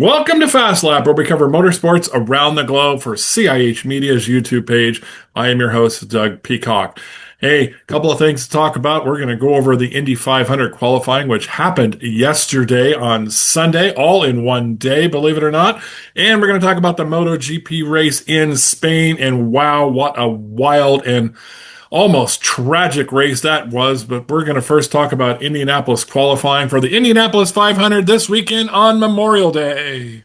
Welcome to Fast Lap, where we cover motorsports around the globe for CIH Media's YouTube page. I am your host, Doug Peacock. Hey, a couple of things to talk about. We're going to go over the Indy 500 qualifying, which happened yesterday on Sunday, all in one day, believe it or not. And we're going to talk about the MotoGP race in Spain. And wow, what a wild and almost tragic race that was. But we're going to first talk about Indianapolis qualifying for the Indianapolis 500 this weekend on Memorial Day.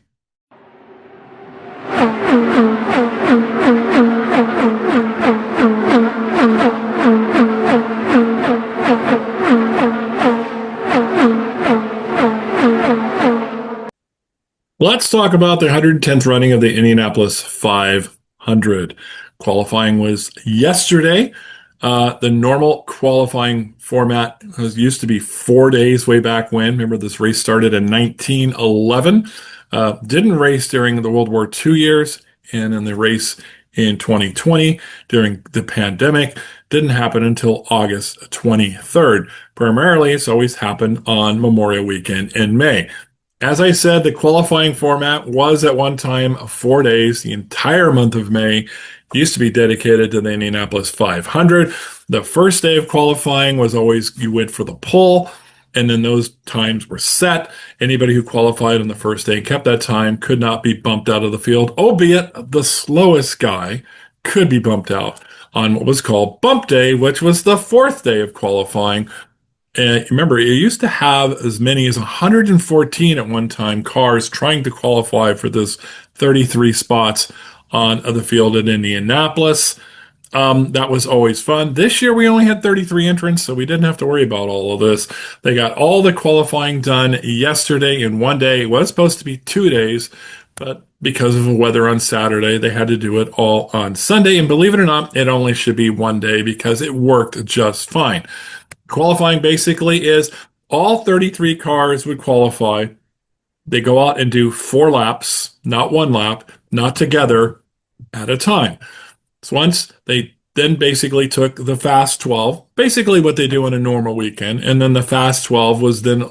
Let's talk about the 110th running of the Indianapolis 500. Qualifying was yesterday. The normal qualifying format used to be 4 days way back when. Remember, this race started in 1911. Didn't race during the World War II years, and in the race in 2020 during the pandemic didn't happen until August 23rd. Primarily, it's always happened on Memorial Weekend in May. As I said, the qualifying format was at one time 4 days. The entire month of May used to be dedicated to the Indianapolis 500. The first day of qualifying was always you went for the pole, and then those times were set. Anybody who qualified on the first day and kept that time could not be bumped out of the field, albeit the slowest guy could be bumped out on what was called Bump Day, which was the fourth day of qualifying. And remember, it used to have as many as 114 at one time cars trying to qualify for this 33 spots on the field at Indianapolis. That was always fun. This year, we only had 33 entrants, so we didn't have to worry about all of this. They got all the qualifying done yesterday in one day. It was supposed to be 2 days, but because of the weather on Saturday, they had to do it all on Sunday. And believe it or not, it only should be 1 day because it worked just fine. Qualifying basically is all 33 cars would qualify. They go out and do 4 laps, not 1 lap, not together, at a time. So once they then basically took the Fast 12, basically what they do in a normal weekend, and then the Fast 12 was then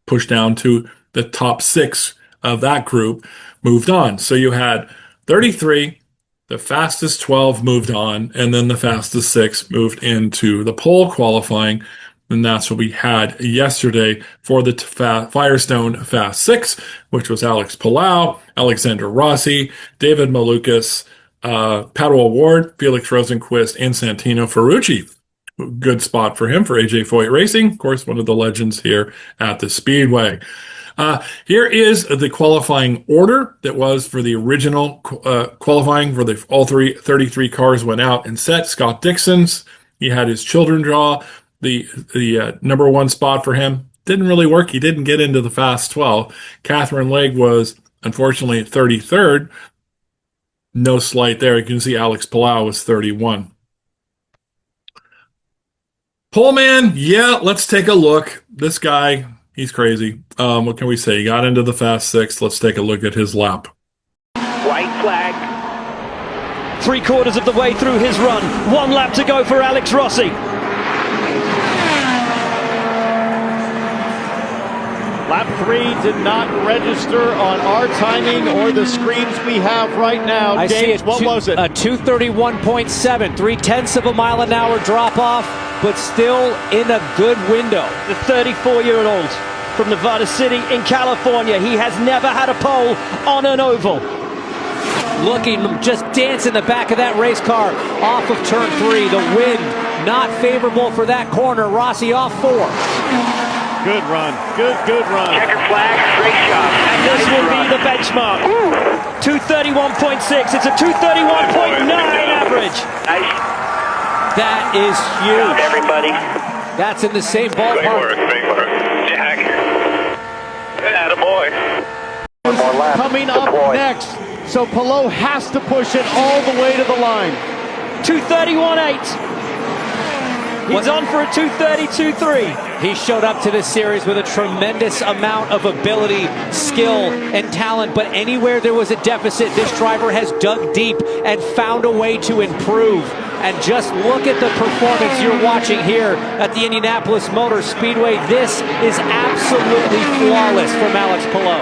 pushed down to the top 6 of that group, moved on. So you had 33, the fastest 12 moved on, and then the fastest 6 moved into the pole qualifying. And that's what we had yesterday for the Firestone Fast 6, which was Alex Palou, Alexander Rossi, David Malukas, Pato O'Ward, Felix Rosenqvist, and Santino Ferrucci. Good spot for him for AJ Foyt Racing. Of course, one of the legends here at the Speedway. Here is the qualifying order that was for the original qualifying for the all 33 cars went out and set. Scott Dixon's, he had his children draw the number 1 spot for him. Didn't really work. He didn't get into the Fast 12. Catherine Legge was unfortunately 33rd. No slight there. You can see Alex Palou was 31. Poleman, yeah, let's take a look. This guy, he's crazy. What can we say? He got into the Fast 6. Let's take a look at his lap. White flag. 3/4 of the way through his run. 1 lap to go for Alex Rossi. Lap 3 did not register on our timing or the screens we have right now. I James, see what was it? A 231.7, 0.3 of a mile an hour drop off, but still in a good window. The 34-year-old from Nevada City in California. He has never had a pole on an oval. Looking, just dancing the back of that race car off of turn 3. The wind not favorable for that corner. Rossi off 4. Good run. Good run. Checker flag, great shot. And this will be the benchmark. 231.6. It's a 231.9 average. Nice. That is huge. Everybody. That's in the same Great ballpark. work, Jack. Attaboy. One more lap. Coming up next. So Palou has to push it all the way to the line. 231.8. He's on for a 232.3. He showed up to this series with a tremendous amount of ability, skill, and talent, but anywhere there was a deficit, this driver has dug deep and found a way to improve. And just look at the performance you're watching here at the Indianapolis Motor Speedway. This is absolutely flawless from Alex Palou.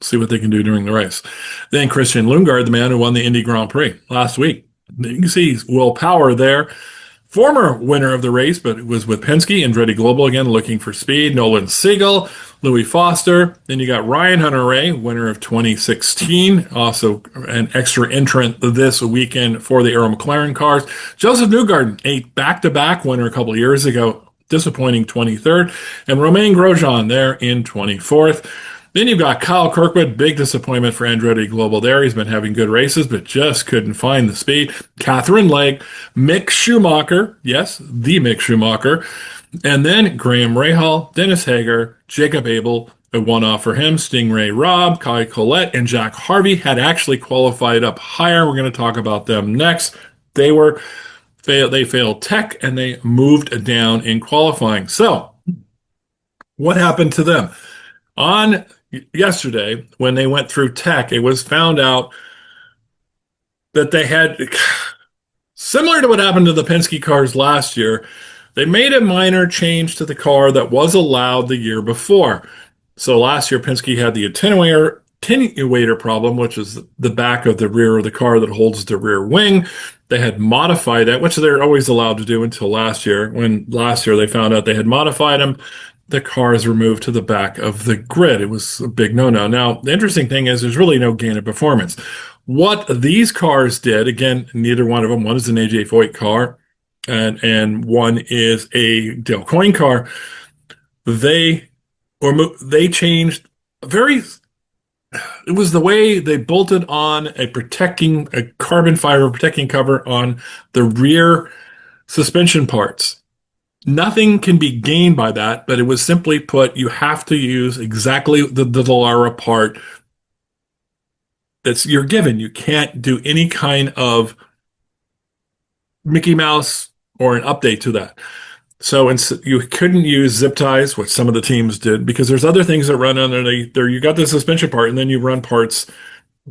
See what they can do during the race. Then Christian Lundgaard, the man who won the Indy Grand Prix last week. You can see Will Power there. Former winner of the race, but it was with Penske. Andretti Global again, looking for speed. Nolan Siegel, Louis Foster. Then you got Ryan Hunter-Reay, winner of 2016. Also an extra entrant this weekend for the Arrow McLaren cars. Joseph Newgarden, a back-to-back winner a couple of years ago. Disappointing 23rd. And Romain Grosjean there in 24th. Then you've got Kyle Kirkwood, big disappointment for Andretti Global there. He's been having good races, but just couldn't find the speed. Catherine Legge, Mick Schumacher, yes, the Mick Schumacher, and then Graham Rahal, Dennis Hager, Jacob Abel, a one-off for him. Stingray Robb, Kai Collette, and Jack Harvey had actually qualified up higher. We're going to talk about them next. They failed tech, and they moved down in qualifying. So, what happened to them? On yesterday, when they went through tech, it was found out that they had, similar to what happened to the Penske cars last year, they made a minor change to the car that was allowed the year before. So last year, Penske had the attenuator problem, which is the back of the rear of the car that holds the rear wing. They had modified it, which they're always allowed to do until last year. When last year they found out they had modified them, the cars were moved to the back of the grid. It was a big no-no. Now, the interesting thing is there's really no gain of performance. What these cars did, again, neither one of them, one is an AJ Foyt car and one is a Dale Coyne car. They changed it was the way they bolted on a carbon fiber protecting cover on the rear suspension parts. Nothing can be gained by that, but it was simply put, you have to use exactly the Dallara part that's you're given. You can't do any kind of Mickey Mouse or an update to that. So you couldn't use zip ties, which some of the teams did, because there's other things that run underneath there. You got the suspension part, and then you run parts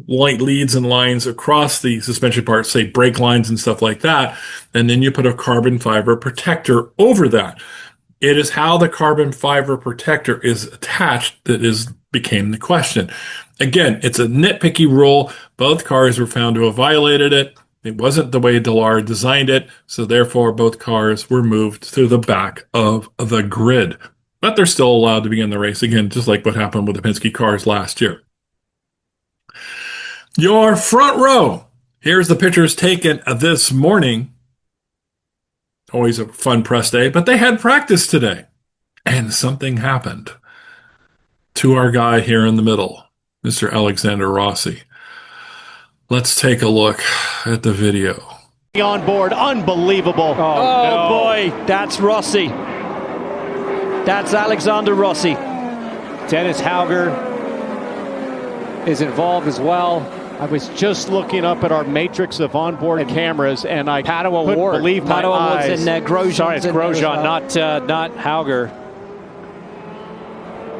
like leads and lines across the suspension parts, say brake lines and stuff like that, and then you put a carbon fiber protector over that. It is how the carbon fiber protector is attached that became the question. Again, it's a nitpicky rule. Both cars were found to have violated it. It wasn't the way Dallara designed it, so therefore both cars were moved to the back of the grid. But they're still allowed to begin the race again, just like what happened with the Penske cars last year. Your front row. Here's the pictures taken this morning. Always a fun press day, but they had practice today. And something happened to our guy here in the middle, Mr. Alexander Rossi. Let's take a look at the video. On board, unbelievable. Oh, no. Boy, that's Rossi. That's Alexander Rossi. Dennis Hauger is involved as well. I was just looking up at our matrix of onboard cameras, and I Padua couldn't Ward. believe my Padua Ward's eyes. in there. Grosjean's Sorry, it's in there as Grosjean, well. not Hauger.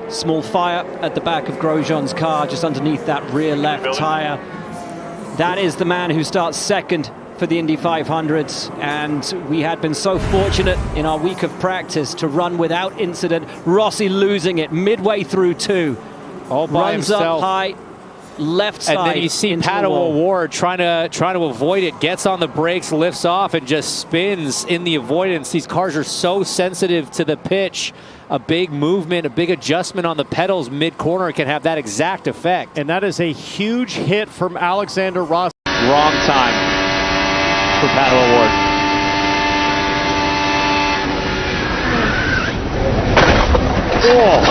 Small fire at the back of Grosjean's car, just underneath that rear left tire. That is the man who starts second for the Indy 500s, and we had been so fortunate in our week of practice to run without incident. Rossi losing it midway through two. All by Runs himself. up high, left side. And then you see into the Padua wall. Ward trying to avoid it, gets on the brakes, lifts off, and just spins in the avoidance. These cars are so sensitive to the pitch. A big movement, a big adjustment on the pedals mid-corner can have that exact effect. And that is a huge hit from Alexander Rossi. Wrong time for Padua Ward. Oh,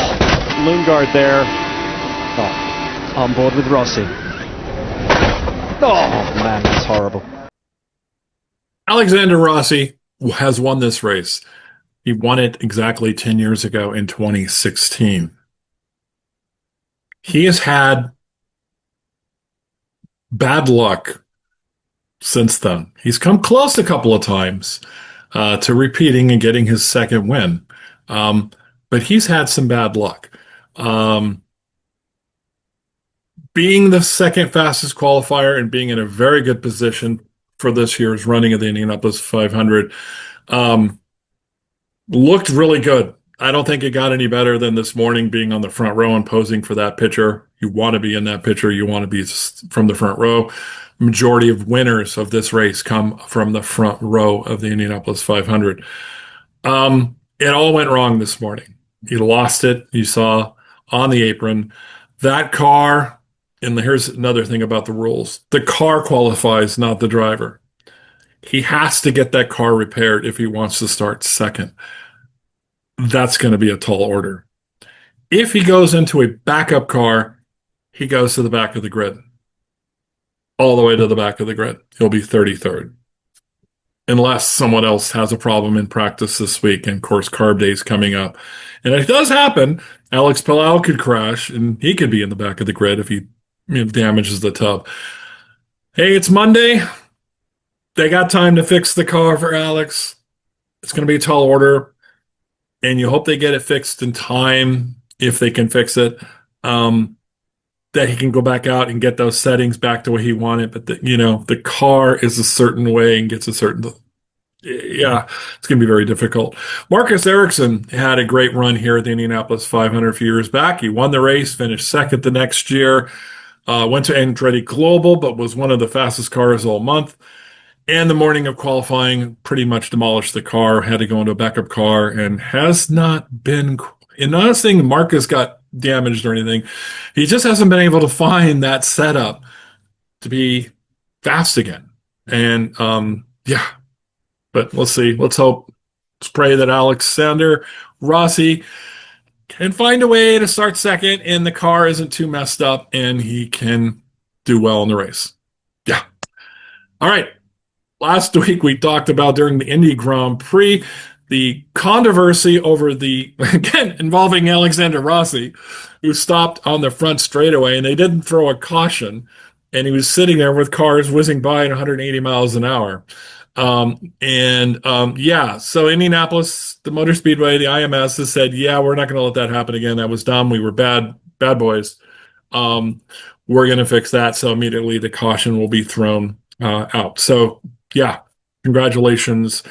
Lundgaard there. On board with Rossi. Oh man, that's horrible. Alexander Rossi has won this race. He won it exactly 10 years ago in 2016. He has had bad luck since then. He's come close a couple of times to repeating and getting his second win. But he's had some bad luck. Being the second fastest qualifier and being in a very good position for this year's running of the Indianapolis 500, looked really good I don't think it got any better than this morning being on the front row and posing for that picture. You want to be in that picture. You want to be from the front row. Majority of winners of this race come from the front row of the Indianapolis 500. It all went wrong this morning. He lost it. You saw on the apron. That car, and here's another thing about the rules. The car qualifies, not the driver. He has to get that car repaired if he wants to start second. That's going to be a tall order. If he goes into a backup car, he goes to the back of the grid. All the way to the back of the grid. He'll be 33rd. Unless someone else has a problem in practice this week, and of course, carb day's coming up. And it does happen. Alex Palou could crash, and he could be in the back of the grid if he damages the tub. Hey, it's Monday. They got time to fix the car for Alex. It's going to be a tall order. And you hope they get it fixed in time, if they can fix it, that he can go back out and get those settings back to where he wanted. But the car is a certain way and gets a certain, yeah, it's going to be very difficult. Marcus Ericsson had a great run here at the Indianapolis 500 a few years back. He won the race, finished second the next year, went to Andretti Global, but was one of the fastest cars all month. And the morning of qualifying, pretty much demolished the car, had to go into a backup car, and has not been. And not saying Marcus got damaged or anything. He just hasn't been able to find that setup to be fast again. And yeah, but let's see. Let's hope. Let's pray that Alexander Rossi can find a way to start second, and the car isn't too messed up, and he can do well in the race. Yeah. All right. Last week, we talked about during the Indy Grand Prix, the controversy over again, involving Alexander Rossi, who stopped on the front straightaway, and they didn't throw a caution, and he was sitting there with cars whizzing by at 180 miles an hour. Yeah, so Indianapolis, the Motor Speedway, the IMS has said, yeah, we're not going to let that happen again. That was dumb. We were bad boys. We're going to fix that. So immediately the caution will be thrown out. So, yeah, congratulations,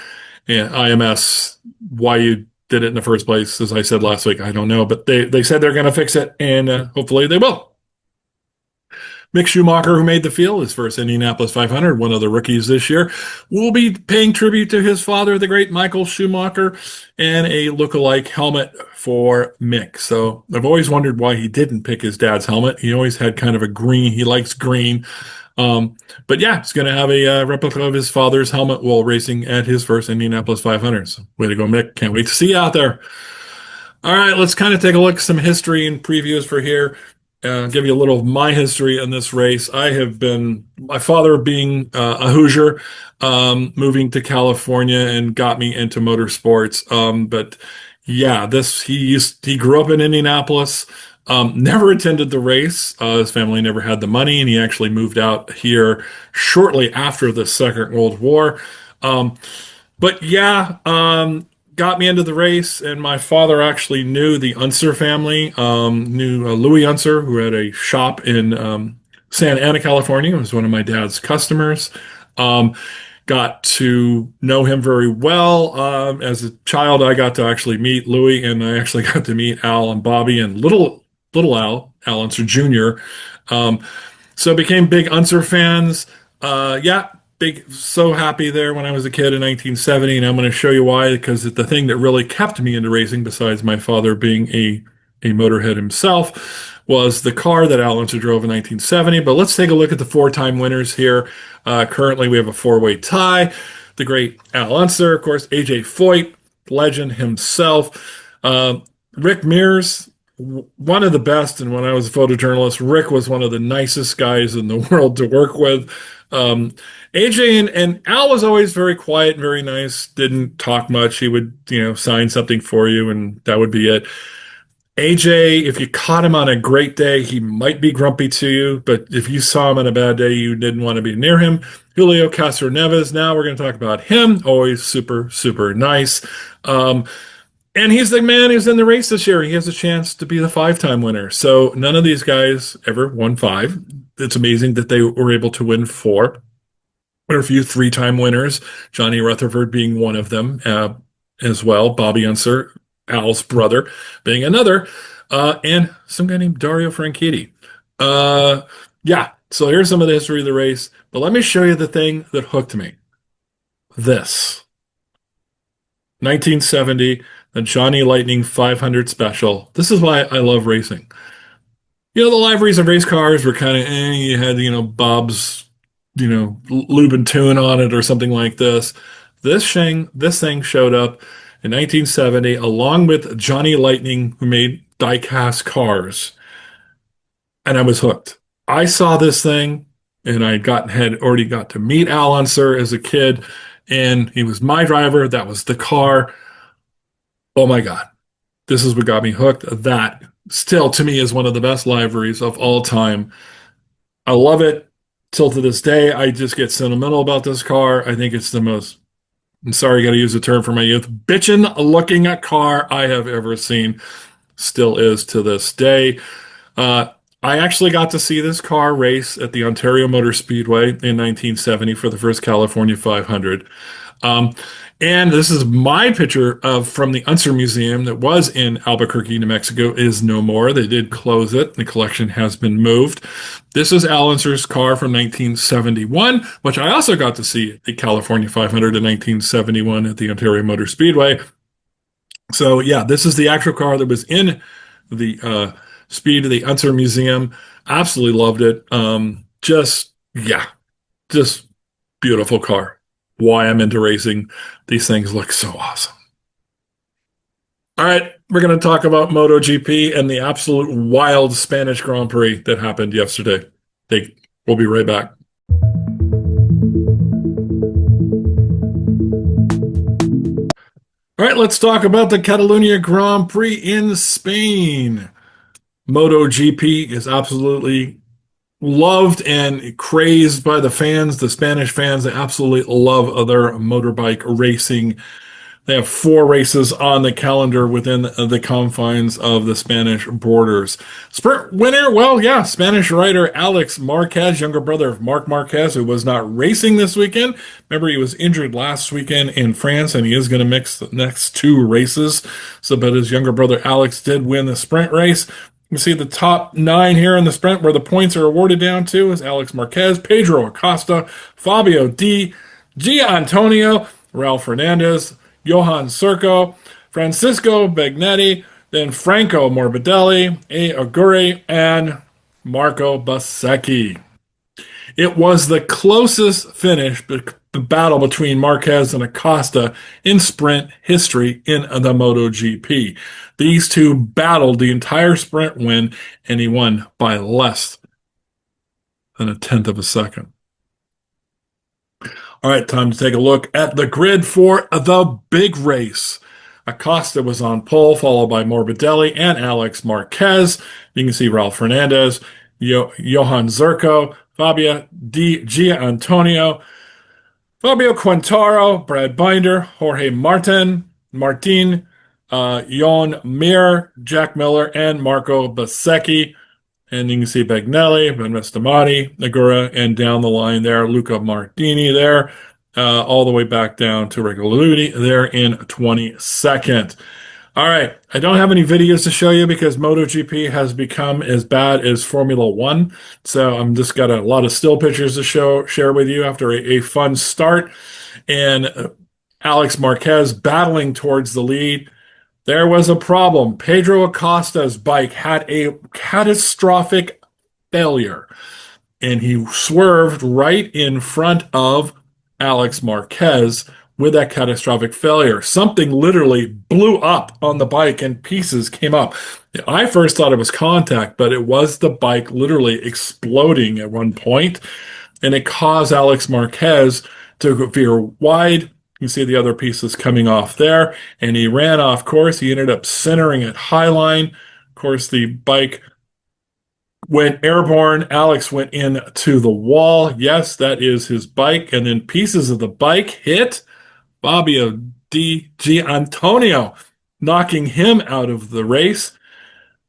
IMS. Why you did it in the first place, as I said last week, I don't know. But they said they're going to fix it, and hopefully they will. Mick Schumacher, who made the field, his first Indianapolis 500, one of the rookies this year, will be paying tribute to his father, the great Michael Schumacher, and a look-alike helmet for Mick. So I've always wondered why he didn't pick his dad's helmet. He always had kind of a green. He likes green. But yeah, he's going to have a replica of his father's helmet while racing at his first Indianapolis 500. So way to go, Mick. Can't wait to see you out there. All right, let's kind of take a look at some history and previews for here. Give you a little of my history in this race. My father being a Hoosier, moving to California and got me into motorsports. But yeah, he grew up in Indianapolis. Never attended the race. His family never had the money, and he actually moved out here shortly after the Second World War. But yeah, got me into the race, and my father actually knew the Unser family, knew Louis Unser, who had a shop in Santa Ana, California. He was one of my dad's customers. Got to know him very well. As a child, I got to actually meet Louis, and I actually got to meet Al and Bobby and little Al Unser Jr. So became big Unser fans. Yeah, so happy there when I was a kid in 1970, and I'm going to show you why, because the thing that really kept me into racing, besides my father being a motorhead himself, was the car that Al Unser drove in 1970. But let's take a look at the four-time winners here. Currently, we have a four-way tie. The great Al Unser, of course, A.J. Foyt, legend himself. Rick Mears, one of the best, and when I was a photojournalist, Rick was one of the nicest guys in the world to work with. AJ and Al was always very quiet and very nice, didn't talk much. He would, sign something for you, and that would be it. AJ, if you caught him on a great day, he might be grumpy to you, but if you saw him on a bad day, you didn't want to be near him. Julio Castroneves, now we're going to talk about him, always super, super nice. And he's the man who's in the race this year. He has a chance to be the five-time winner. So none of these guys ever won five. It's amazing that they were able to win four. There are a few three-time winners, Johnny Rutherford being one of them as well. Bobby Unser, Al's brother being another, and some guy named Dario Franchitti. Yeah, so here's some of the history of the race, but let me show you the thing that hooked me. This 1970, the Johnny Lightning 500 Special. This is why I love racing. You know, the liveries of race cars were kind of, you had, Bob's, Lubin tune on it or something like this. This thing showed up in 1970 along with Johnny Lightning, who made die-cast cars. And I was hooked. I saw this thing, and had already got to meet Al Unser as a kid, and he was my driver. That was the car. Oh my God. This is what got me hooked. That still, to me, is one of the best liveries of all time. I love it. Till to this day, I just get sentimental about this car. I think it's the most, I'm sorry, I got to use the term for my youth, bitchin' looking car I have ever seen. Still is to this day. I actually got to see this car race at the Ontario Motor Speedway in 1970 for the first California 500. And this is my picture from the Unser Museum that was in Albuquerque, New Mexico, is no more. They did close it. The collection has been moved. This is Al Unser's car from 1971, which I also got to see at the California 500 in 1971 at the Ontario Motor Speedway. So yeah, this is the actual car that was in the Speed of the Unser Museum. Absolutely loved it. Just beautiful car. Why I'm into racing. These things look so awesome. All right, we're going to talk about MotoGP and the absolute wild Spanish Grand Prix that happened yesterday. We'll be right back. All right, let's talk about the Catalunya Grand Prix in Spain. MotoGP is absolutely loved and crazed by the fans, the Spanish fans. They absolutely love their motorbike racing. They have 4 races on the calendar within the confines of the Spanish borders. Sprint winner, well, yeah, Spanish rider Alex Marquez, younger brother of Marc Marquez, who was not racing this weekend. Remember, he was injured last weekend in France, and he is going to mix the next 2 races. But his younger brother Alex did win the sprint race. You see the top 9 here in the sprint where the points are awarded down to is Alex Marquez, Pedro Acosta, Fabio Di Gianantonio, Ralph Fernandez, Johan Surco, Francisco Bagnetti, then Franco Morbidelli, A. Aguirre, and Marco Bezzecchi. It was the closest finish, the battle between Marquez and Acosta in sprint history in the MotoGP. These two battled the entire sprint win, and he won by less than a tenth of a second. All right, time to take a look at the grid for the big race. Acosta was on pole, followed by Morbidelli and Alex Marquez. You can see Ralph Fernandez, Johan Zarco, Fabio Di Gianantonio, Fabio Quintaro, Brad Binder, Jorge Martin, Jon Mir, Jack Miller, and Marco Bezzecchi. And you can see Bagnelli, Ben Vestamati, Nagura, and down the line there, Luca Martini there, all the way back down to Regoludi there in 22nd. All right, I don't have any videos to show you because MotoGP has become as bad as Formula One. So I'm just got a lot of still pictures to share with you after a fun start. And Alex Marquez battling towards the lead. There was a problem. Pedro Acosta's bike had a catastrophic failure, and he swerved right in front of Alex Marquez with that catastrophic failure. Something literally blew up on the bike and pieces came up. I first thought it was contact, but it was the bike literally exploding at one point, and it caused Alex Marquez to veer wide. You can see the other pieces coming off there, and he ran off course. He ended up centering at highline. Of course, the bike went airborne. Alex went into the wall. Yes, that is his bike. And then pieces of the bike hit Fabio Di Gianantonio, knocking him out of the race.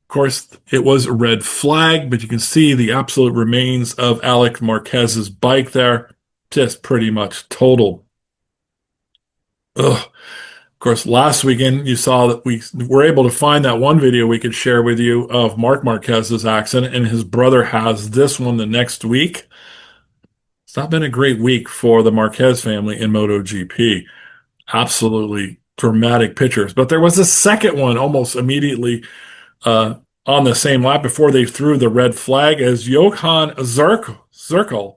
Of course, it was a red flag, but you can see the absolute remains of Alex Marquez's bike there, just pretty much totaled. Ugh. Of course, last weekend you saw that we were able to find that one video we could share with you of Marc Marquez's accident, and his brother has this one the next week. It's not been a great week for the Marquez family in MotoGP. Absolutely dramatic pictures. But there was a second one almost immediately on the same lap before they threw the red flag, as Johan Zirkel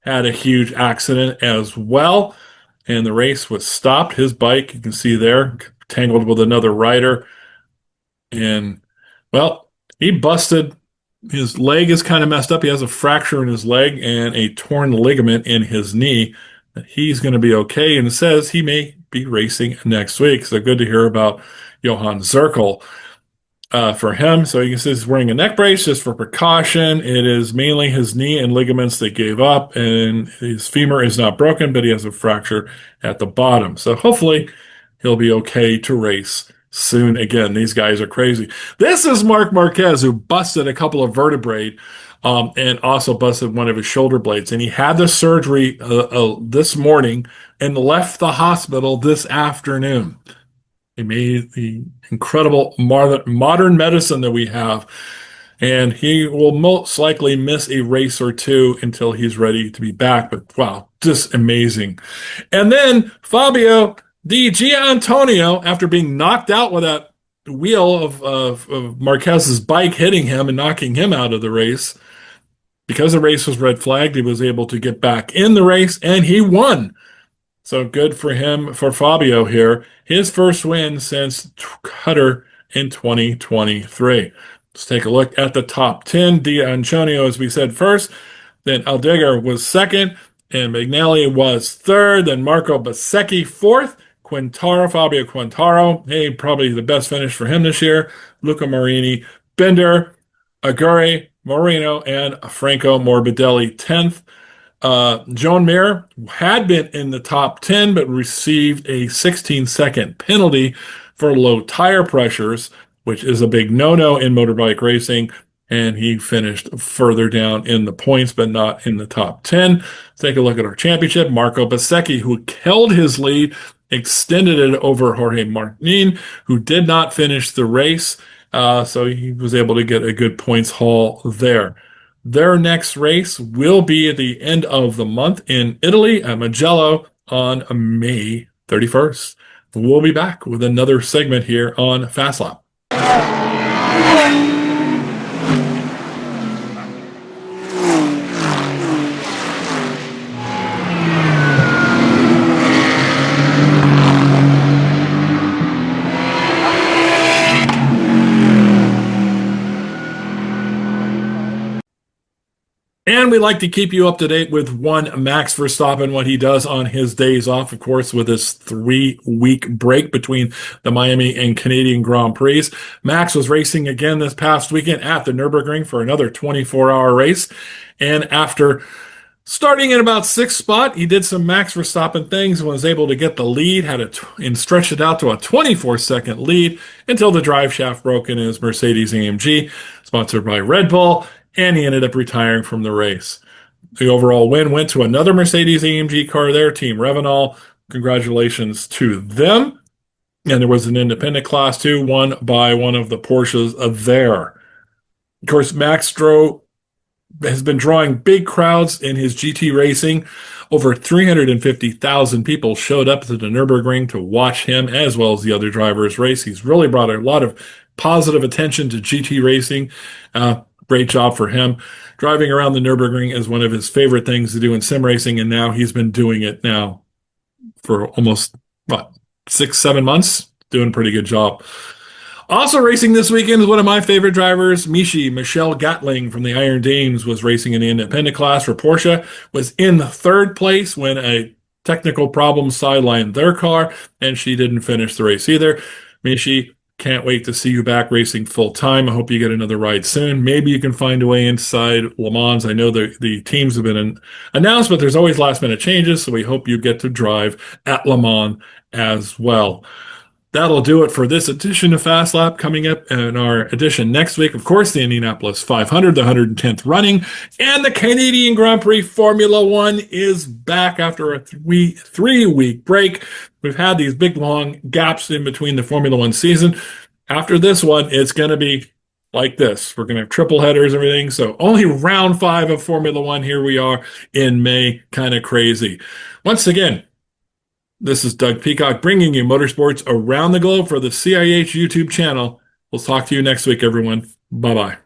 had a huge accident as well. And the race was stopped. His bike, you can see there, tangled with another rider. And, well, he busted. His leg is kind of messed up. He has a fracture in his leg and a torn ligament in his knee. He's going to be okay, and says he may be racing next week. So good to hear about Johan Zirkel. For him. So you can see he's wearing a neck brace just for precaution. It is mainly his knee and ligaments that gave up, and his femur is not broken, but he has a fracture at the bottom. So hopefully he'll be okay to race soon. Again, these guys are crazy. This is Marc Marquez, who busted a couple of vertebrae and also busted one of his shoulder blades. And he had the surgery this morning and left the hospital this afternoon. He made the incredible modern medicine that we have, and he will most likely miss a race or two until he's ready to be back. But wow, just amazing. And then Fabio Di Gianantonio, after being knocked out with that wheel of Marquez's bike hitting him and knocking him out of the race, because the race was red flagged, he was able to get back in the race, and he won. So good for him, for Fabio here. His first win since Qatar in 2023. Let's take a look at the top 10. D'Antonio, as we said, first. Then Aldegar was second. And Magnelli was third. Then Marco Bezzecchi fourth. Fabio Quintaro. Hey, probably the best finish for him this year. Luca Marini, Binder, Aguirre, Moreno, and Franco Morbidelli 10th. Joan Mir had been in the top 10, but received a 16-second penalty for low tire pressures, which is a big no-no in motorbike racing, and he finished further down in the points, but not in the top 10. Let's take a look at our championship. Marco Bezzecchi, who held his lead, extended it over Jorge Martin, who did not finish the race, so he was able to get a good points haul there. Their next race will be at the end of the month in Italy at Mugello on May 31st. We'll be back with another segment here on Fast Lap. And we like to keep you up to date with one Max Verstappen, what he does on his days off, of course, with his 3-week break between the Miami and Canadian Grand Prix. Max was racing again this past weekend at the Nürburgring for another 24-hour race. And after starting in about 6th spot, he did some Max Verstappen things and was able to get the lead, and stretched it out to a 24-second lead until the drive shaft broke in his Mercedes-AMG, sponsored by Red Bull, and he ended up retiring from the race. The overall win went to another Mercedes-AMG car there, Team Revenol. Congratulations to them. And there was an independent class too, won by one of the Porsches there. Of course, Max has been drawing big crowds in his GT racing. Over 350,000 people showed up to the Nürburgring to watch him, as well as the other drivers race. He's really brought a lot of positive attention to GT racing. Great job for him. Driving around the Nürburgring is one of his favorite things to do in sim racing, and now he's been doing it now for almost, 6-7 months. Doing a pretty good job. Also racing this weekend is one of my favorite drivers, Michelle Gatling from the Iron Dames, was racing in the independent class for Porsche, was in third place when a technical problem sidelined their car, and she didn't finish the race either. Michi, can't wait to see you back racing full time. I hope you get another ride soon. Maybe you can find a way inside Le Mans. I know the teams have been announced, but there's always last minute changes, so we hope you get to drive at Le Mans as well. That'll do it for this edition of Fast Lap. Coming up in our edition next week, of course, the Indianapolis 500, the 110th running, and the Canadian Grand Prix Formula One is back after a three-week break. We've had these big, long gaps in between the Formula One season. After this one, it's going to be like this. We're going to have triple headers, everything. So only round 5 of Formula One. Here we are in May. Kind of crazy. Once again, this is Doug Peacock bringing you motorsports around the globe for the CIH YouTube channel. We'll talk to you next week, everyone. Bye-bye.